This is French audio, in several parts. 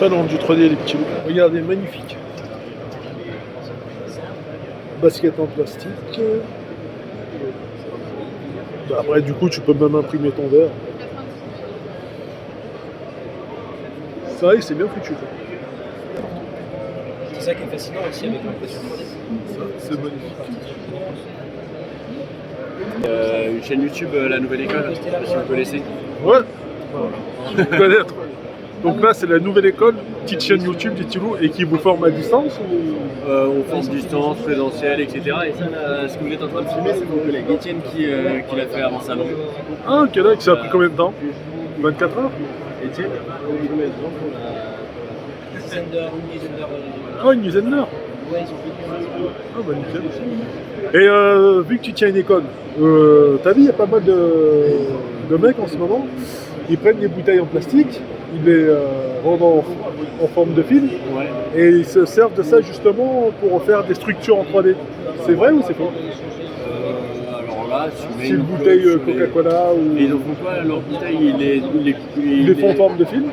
Salon du 3D les petits loups. Regardez, magnifique. Basket en plastique. Après, du coup, tu peux même imprimer ton verre. C'est vrai que c'est bien foutu. Quoi. C'est ça qui est fascinant aussi avec l'impression 3D. Ça, c'est magnifique. Une chaîne YouTube, La Nouvelle École, je sais pas si vous connaissez. Ouais, je peux connaître. Donc là, c'est la nouvelle école, petite chaîne YouTube des petits loups, et qui vous forme à distance ou... On forme distance, présentiel, etc. Et ça, ce que vous êtes en train de filmer, c'est mon collègue Étienne qui l'a fait avant salon. Ah, ok, là, ça a pris combien de temps 24 heures Étienne, combien de temps pour Une dizaine d'heures. Ah, une dizaine d'heures. Ouais, ils ont fait Ah, bah nickel. Et vu que tu tiens une école, t'as vu, il y a pas mal de mecs en ce moment, ils prennent des bouteilles en plastique, ils les rendent en forme de fil, Ouais. et ils se servent de ça justement pour faire des structures en 3D. C'est vrai ou c'est faux? Alors là, tu mets C'est une bouteille Coca-Cola ou... Et ils en font quoi leurs bouteilles? Ils les font en forme de fil?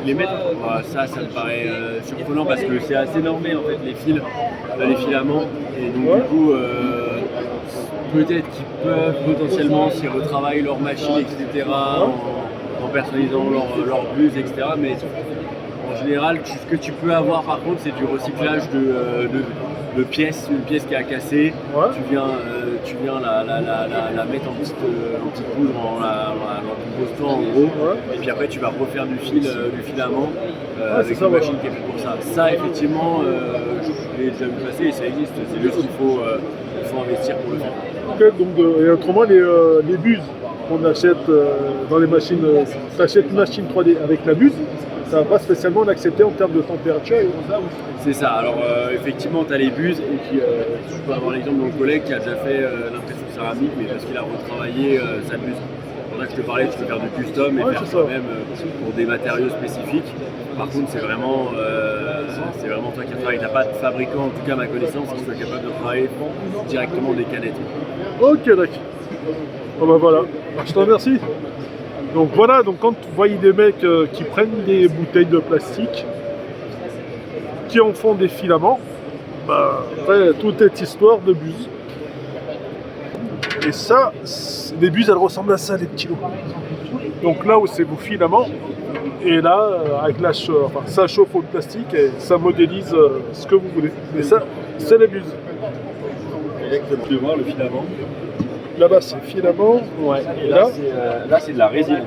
Ils les mettent. Ça me paraît surprenant parce que c'est assez normé en fait les filaments. Et donc Ouais. du coup, peut-être qu'ils peuvent potentiellement s'y retravailler leur machine, etc. En personnalisant leur buse, etc. Mais en général, ce que tu peux avoir par contre, c'est du recyclage de pièces, une pièce qui a cassé. Ouais. Tu viens la mettre en petite poudre, en compostant en gros. Ouais. Et puis après, tu vas refaire du filament avec c'est ça, une ouais. machine qui est faite pour ça. Ça, effectivement, je l'ai déjà vu passer et ça existe. C'est juste qu'il faut investir pour le faire. Ok, donc, et autrement, les buses qu'on achète dans les machines, tu achètes une machine 3D avec la buse, ça va pas spécialement l'accepter en termes de température et tout ça. C'est ça, alors effectivement tu as les buses et puis je peux avoir l'exemple de mon collègue qui a déjà fait l'impression céramique mais parce qu'il a retravaillé sa buse. Pour ça que je te parlais, tu peux faire du custom et Ouais, faire c'est ça. toi-même pour des matériaux spécifiques. Par contre c'est vraiment toi qui travailles, tu n'as pas de fabricant, en tout cas à ma connaissance, qui soit capable de travailler directement des canettes. Ok, d'accord. Oh bah voilà, je te remercie. Donc voilà, donc quand vous voyez des mecs qui prennent des bouteilles de plastique, qui en font des filaments, bah, après, tout est histoire de buse. Et ça, les buses, elles ressemblent à ça, les petits loups. Donc là où c'est vos filaments, et là, avec ça chauffe au plastique et ça modélise ce que vous voulez. Et ça, c'est les buses. Et là, tu peux voir le filament. Là-bas, c'est filament. Ouais, et là, là c'est de la résine.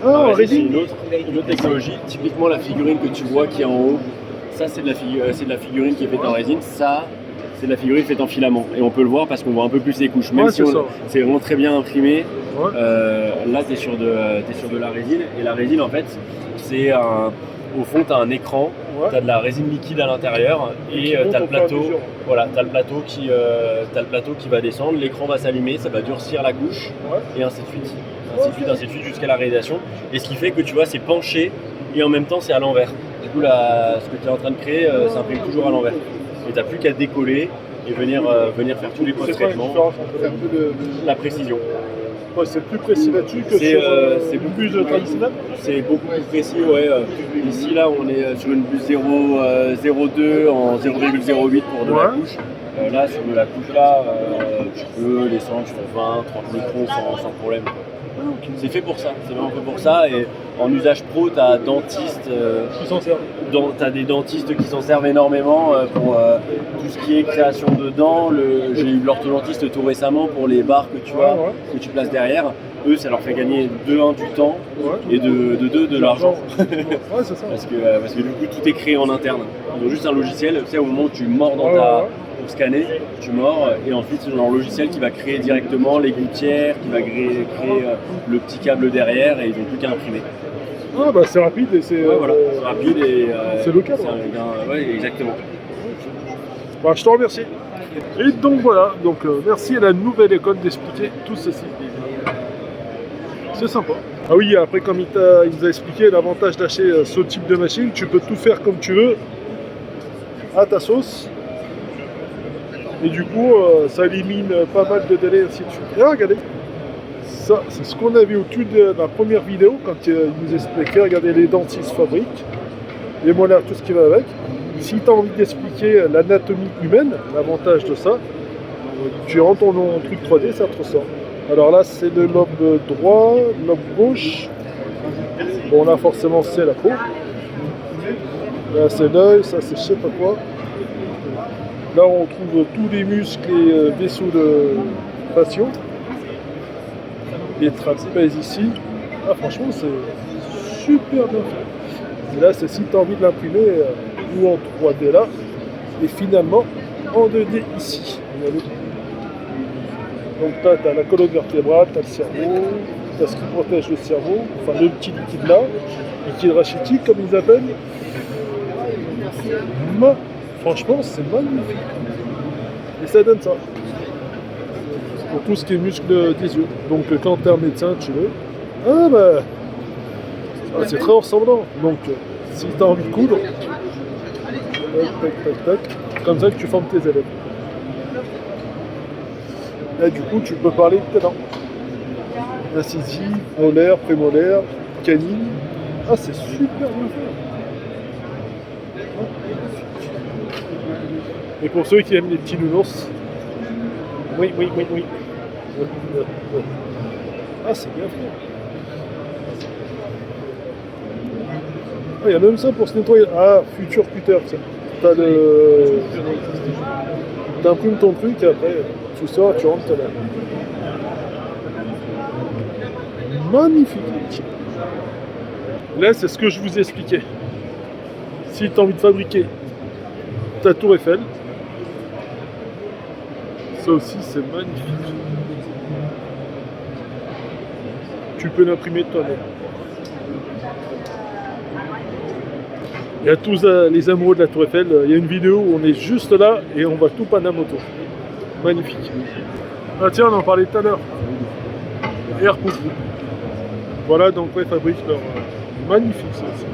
Ah, en C'est résine. une autre technologie. Typiquement, la figurine que tu vois qui est en haut, ça c'est de la figurine qui est faite en résine. Ça, c'est de la figurine faite en filament. Et on peut le voir parce qu'on voit un peu plus les couches. Même Ouais, si c'est vraiment très bien imprimé. Ouais. Là, tu es sur de la résine. Et la résine, en fait, c'est au fond, tu as un écran, Ouais. tu as de la résine liquide à l'intérieur et tu as le plateau. Voilà, tu as le plateau qui va descendre, l'écran va s'allumer, ça va durcir la couche Ouais. et ainsi de suite. Ainsi de suite jusqu'à la réalisation. Et ce qui fait que tu vois, c'est penché et en même temps, c'est à l'envers. Du coup, ce que tu es en train de créer s'imprime toujours à l'envers. Et tu n'as plus qu'à décoller et venir faire tous les C'est quoi la post-traitements. différence entre un peu de... La précision. Ouais, c'est plus précis là-dessus que C'est, sur c'est beaucoup plus traditionnel. C'est beaucoup plus précis, ouais. Ici, là, on est sur une buse 0,02 en 0,08 pour de la Ouais. couche. Là, sur de la couche, là, tu peux descendre sur 20, 30 microns sans problème. C'est fait pour ça, c'est vraiment fait pour ça. Et en usage pro, tu as Qui s'en servent. t'as des dentistes qui s'en servent énormément pour tout ce qui est création de dents. J'ai eu l'orthodontiste tout récemment pour les barres que tu as, Ouais. que tu places derrière. Eux, ça leur fait gagner de 1 du temps Ouais. et de 2 de l'argent. Ouais, c'est ça. Parce que du coup, tout est créé en interne. Ils ont juste un logiciel, tu sais, au moment où tu mords dans pour scanner, tu mords, et ensuite c'est un logiciel qui va créer directement les gouttières, qui va créer le petit câble derrière, et ils n'ont plus qu'à imprimer. Ah bah c'est rapide et c'est Voilà, c'est rapide et c'est local. c'est ouais, exactement. Bah, je te remercie. Et donc voilà, donc merci à la nouvelle école d'expliquer tout ceci. C'est sympa. Ah oui, après comme il nous a expliqué l'avantage d'acheter ce type de machine, tu peux tout faire comme tu veux à ta sauce. Et du coup, ça élimine pas mal de délais, ainsi de suite. Et regardez, ça, c'est ce qu'on a vu au tout de la première vidéo, quand il nous expliquait, regardez, les dentistes fabriquent. les molaires, tout ce qui va avec. Si tu as envie d'expliquer l'anatomie humaine, l'avantage de ça, tu rentres ton truc 3D, ça te ressort. Alors là, c'est le lobe droit, lobe gauche. Bon, là, forcément, c'est la peau. Là, c'est l'œil, ça, c'est je sais pas quoi. Là, on trouve tous les muscles et vaisseaux de faciaux. Les trapèzes ici. Ah, franchement, c'est super bien fait. Et là, c'est si tu as envie de l'imprimer ou en 3D là, et finalement en 2D ici. Regardez. Donc, tu as la colonne vertébrale, tu as le cerveau, tu as ce qui protège le cerveau, enfin le petit liquide là, liquide rachitique comme ils appellent. Franchement, c'est magnifique. Et ça donne ça. Pour tout ce qui est muscle des yeux. Donc quand tu es un médecin, tu veux. Ah bah. C'est très ressemblant. Donc si tu as envie de coudre, tac, comme ça que tu formes tes élèves. Là du coup tu peux parler de tes dents. Incisive, molaire, prémolaire, canine. Ah c'est super bien fait. Et pour ceux qui aiment les petits nounours, oui. Ah, c'est bien fait. Ah, il y a même ça pour se nettoyer. Ah, Future Cutter, ça. T'imprimes ton truc et après, tu sors, tu rentres là. Magnifique. Là, c'est ce que je vous expliquais. Si tu as envie de fabriquer ta tour Eiffel, ça aussi c'est magnifique. Tu peux l'imprimer toi-même. Il y a tous les amoureux de la tour Eiffel, il y a une vidéo où on est juste là et on va tout Paname autour. Magnifique. Ah tiens, on en parlait tout à l'heure. Airpool. Voilà, donc ouais, fabrique leur magnifique ça aussi.